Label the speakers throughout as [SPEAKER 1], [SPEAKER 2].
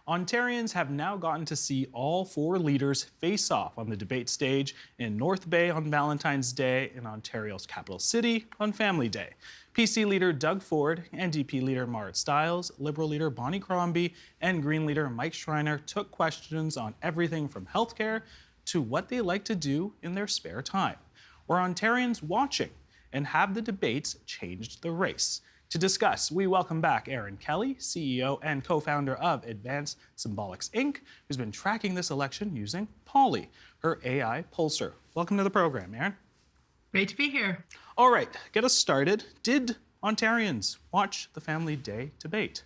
[SPEAKER 1] Ontarians have now gotten to see all four leaders face off on the debate stage in North Bay on Valentine's Day, in Ontario's capital city on Family Day. PC leader Doug Ford, NDP leader Marit Stiles, Liberal leader Bonnie Crombie, and Green leader Mike Schreiner took questions on everything from healthcare to what they like to do in their spare time. Were Ontarians watching, and have the debates changed the race? To discuss, we welcome back Erin Kelly, CEO and co-founder of Advanced Symbolics Inc, who's been tracking this election using Polly, her AI pollster. Welcome to the program, Erin.
[SPEAKER 2] Great to be here.
[SPEAKER 1] All right, get us started. Did Ontarians watch the Family Day debate?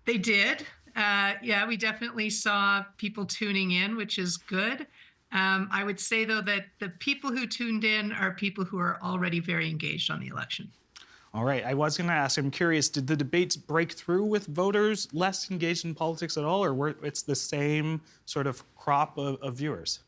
[SPEAKER 2] They did. Yeah, we definitely saw people tuning in, which is good. I would say, though, that the people who tuned in are people who are already very engaged on the election.
[SPEAKER 1] All right, I was going to ask, I'm curious, did the debates break through with voters less engaged in politics at all, or were it's the same sort of crop of viewers?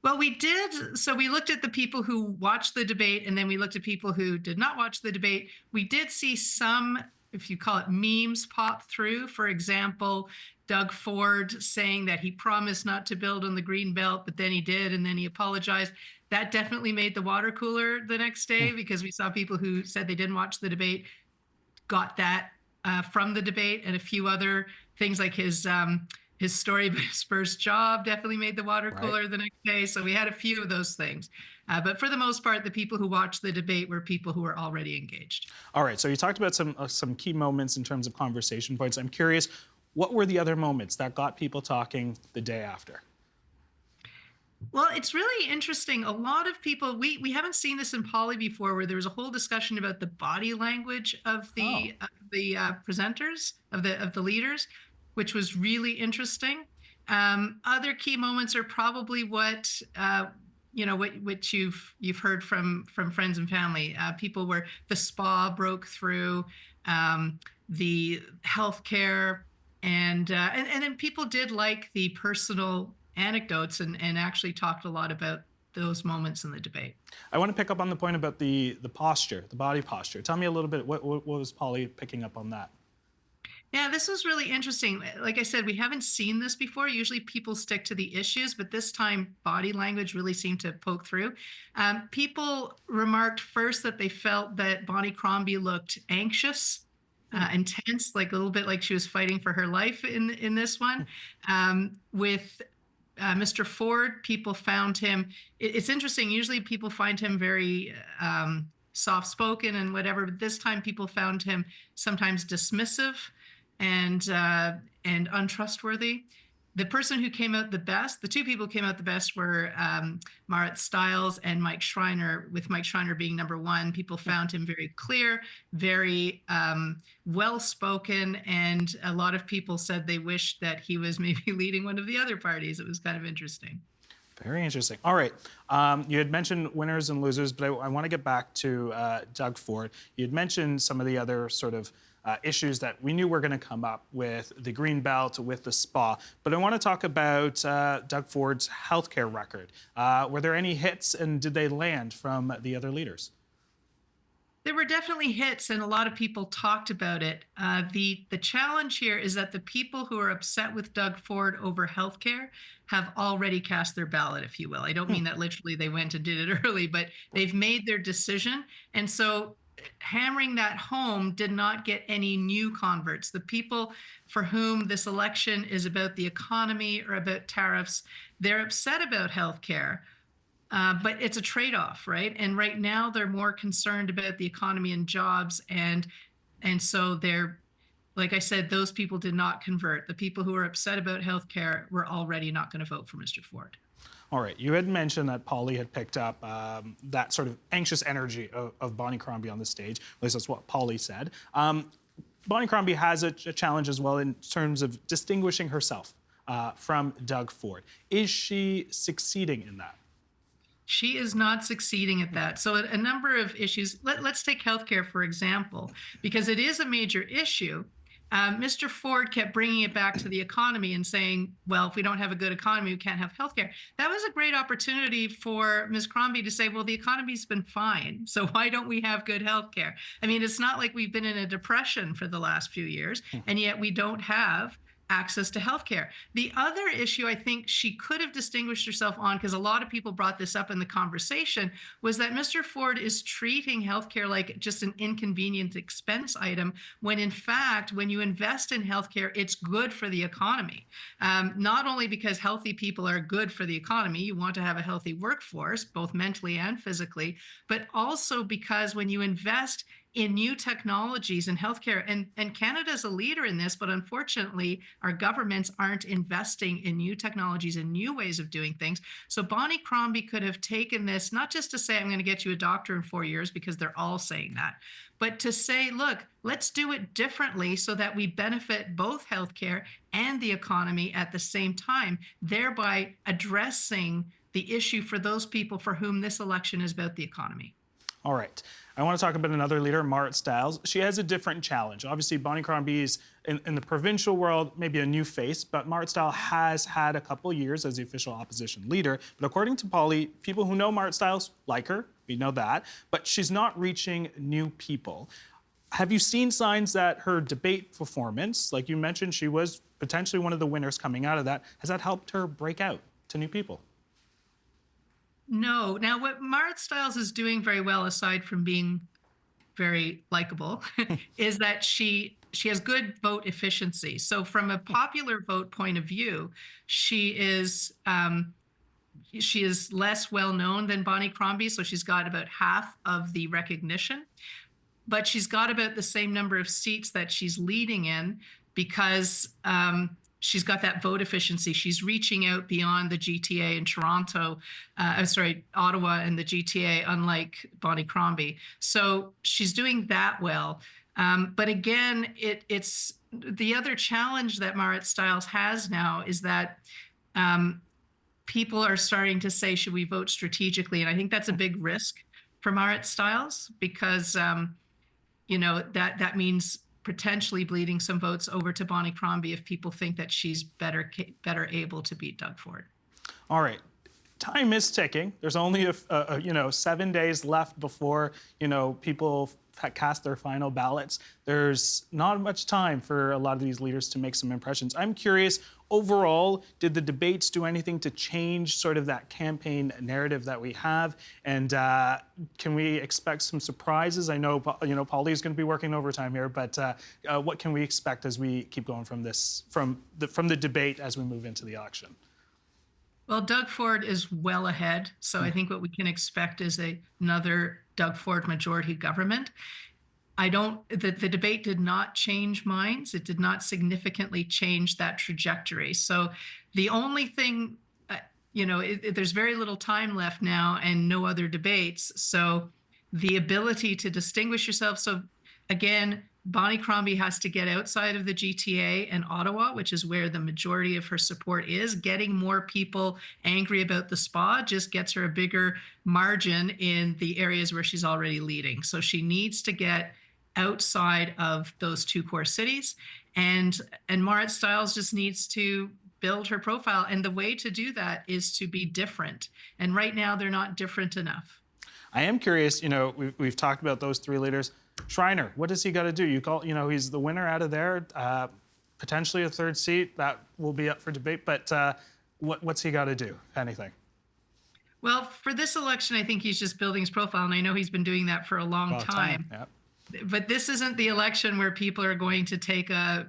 [SPEAKER 2] Well, we did. So we looked at the people who watched the debate, and then we looked at people who did not watch the debate. We did see some, if you call it memes, pop through. For example, Doug Ford saying that he promised not to build on the green belt, but then he did, and then he apologized. That definitely made the water cooler the next day, because we saw people who said they didn't watch the debate got that from the debate, and a few other things like his story about his first job definitely made the water cooler the next day. So we had a few of those things. But for the most part, the people who watched the debate were people who were already engaged.
[SPEAKER 1] All right, so you talked about some key moments in terms of conversation points. I'm curious, what were the other moments that got people talking the day after?
[SPEAKER 2] Well, it's really interesting. A lot of people, we haven't seen this in Poly before, where there was a whole discussion about the body language of the presenters, of the leaders, which was really interesting. Other key moments are probably what what you've heard from friends and family. People where the spa broke through, the healthcare, and then people did like the personal anecdotes and actually talked a lot about those moments in the debate.
[SPEAKER 1] I want to pick up on the point about the posture, the body posture. Tell me a little bit, what was Polly picking up on that?
[SPEAKER 2] Yeah, this was really interesting. Like I said, we haven't seen this before. Usually people stick to the issues, but this time body language really seemed to poke through. People remarked first that they felt that Bonnie Crombie looked anxious, intense, like a little bit like she was fighting for her life in this one. With Mr. Ford, people found him, it's interesting, usually people find him very soft-spoken and whatever, but this time people found him sometimes dismissive and untrustworthy. The person who came out the best, the two people who came out the best were Marit Stiles and Mike Schreiner, with Mike Schreiner being number one. People found him very clear, very well-spoken, and a lot of people said they wished that he was maybe leading one of the other parties. It was kind of interesting.
[SPEAKER 1] Very interesting. All right. You had mentioned winners and losers, but I want to get back to Doug Ford. You had mentioned some of the other sort of issues that we knew were going to come up with the green belt, with the spa. But I want to talk about Doug Ford's healthcare record. Were there any hits, and did they land from the other leaders?
[SPEAKER 2] There were definitely hits, and a lot of people talked about it. The challenge here is that the people who are upset with Doug Ford over healthcare have already cast their ballot, if you will. I don't mean that literally they went and did it early, but they've made their decision. And so hammering that home did not get any new converts. The people for whom this election is about the economy or about tariffs, they're upset about healthcare. But it's a trade-off, right? And right now they're more concerned about the economy and jobs. And so they're, like I said, those people did not convert. The people who are upset about healthcare were already not going to vote for Mr. Ford.
[SPEAKER 1] All right, you had mentioned that Polly had picked up that sort of anxious energy of Bonnie Crombie on the stage. At least that's what Polly said. Bonnie Crombie has a challenge as well in terms of distinguishing herself from Doug Ford. Is she succeeding in that?
[SPEAKER 2] She is not succeeding at that. So a number of issues. Let's take healthcare, for example, because it is a major issue. Mr. Ford kept bringing it back to the economy and saying, well, if we don't have a good economy, we can't have healthcare. That was a great opportunity for Ms. Crombie to say, well, the economy's been fine, so why don't we have good healthcare? I mean, it's not like we've been in a depression for the last few years, and yet we don't have access to healthcare. The other issue I think she could have distinguished herself on, because a lot of people brought this up in the conversation, was that Mr. Ford is treating healthcare like just an inconvenient expense item, when in fact, when you invest in healthcare, it's good for the economy. Not only because healthy people are good for the economy, you want to have a healthy workforce, both mentally and physically, but also because when you invest in new technologies in healthcare, and Canada's a leader in this, but unfortunately, our governments aren't investing in new technologies and new ways of doing things. So Bonnie Crombie could have taken this, not just to say, I'm going to get you a doctor in 4 years, because they're all saying that, but to say, look, let's do it differently so that we benefit both healthcare and the economy at the same time, thereby addressing the issue for those people for whom this election is about the economy.
[SPEAKER 1] All right. I want to talk about another leader, Marit Stiles. She has a different challenge. Obviously, Bonnie Crombie is, in the provincial world, maybe a new face, but Marit Stiles has had a couple years as the official opposition leader. But according to Polly, people who know Marit Stiles like her. We know that. But she's not reaching new people. Have you seen signs that her debate performance, like you mentioned, she was potentially one of the winners coming out of that, has that helped her break out to new people?
[SPEAKER 2] No. Now, what Marit Stiles is doing very well, aside from being very likable, is that she has good vote efficiency. So, from a popular vote point of view, she is less well known than Bonnie Crombie. So she's got about half of the recognition, but she's got about the same number of seats that she's leading in, because she's got that vote efficiency. She's reaching out beyond the GTA and Ottawa and the GTA, unlike Bonnie Crombie. So she's doing that well. But again, it's the other challenge that Marit Stiles has now is that people are starting to say, should we vote strategically? And I think that's a big risk for Marit Stiles, because that means potentially bleeding some votes over to Bonnie Crombie if people think that she's better able to beat Doug Ford.
[SPEAKER 1] All right. Time is ticking. There's only 7 days left before people cast their final ballots. There's not much time for a lot of these leaders to make some impressions. I'm curious, overall, did the debates do anything to change sort of that campaign narrative that we have? And can we expect some surprises? I know Polly is going to be working overtime here, but what can we expect as we keep going from the debate as we move into the election?
[SPEAKER 2] Well, Doug Ford is well ahead. So I think what we can expect is another Doug Ford majority government. The debate did not change minds. It did not significantly change that trajectory. So the only thing, there's very little time left now and no other debates. So the ability to distinguish yourself. So again, Bonnie Crombie has to get outside of the GTA and Ottawa, which is where the majority of her support is. Getting more people angry about the SPA just gets her a bigger margin in the areas where she's already leading. So she needs to get outside of those two core cities. And Marit Stiles just needs to build her profile. And the way to do that is to be different. And right now, they're not different enough.
[SPEAKER 1] I am curious, we've talked about those three leaders. Schreiner, what does he got to do? He's the winner out of there, potentially a third seat that will be up for debate, but what's he got to do, if anything?
[SPEAKER 2] Well, for this election, I think he's just building his profile, and I know he's been doing that for a long time.
[SPEAKER 1] Yep.
[SPEAKER 2] But this isn't the election where people are going to take a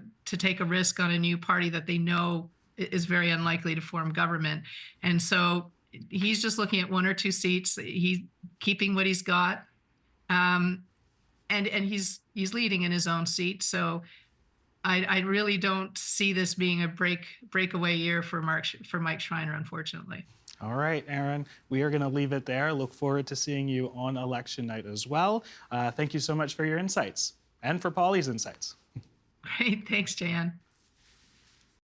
[SPEAKER 2] risk on a new party that they know is very unlikely to form government. And so he's just looking at one or two seats. He's keeping what he's got. And he's leading in his own seat. So I really don't see this being a breakaway year for Mike Schreiner, unfortunately.
[SPEAKER 1] All right, Erin, we are going to leave it there. Look forward to seeing you on election night as well. Thank you so much for your insights and for Polly's insights.
[SPEAKER 2] Great. Thanks, Jeyan.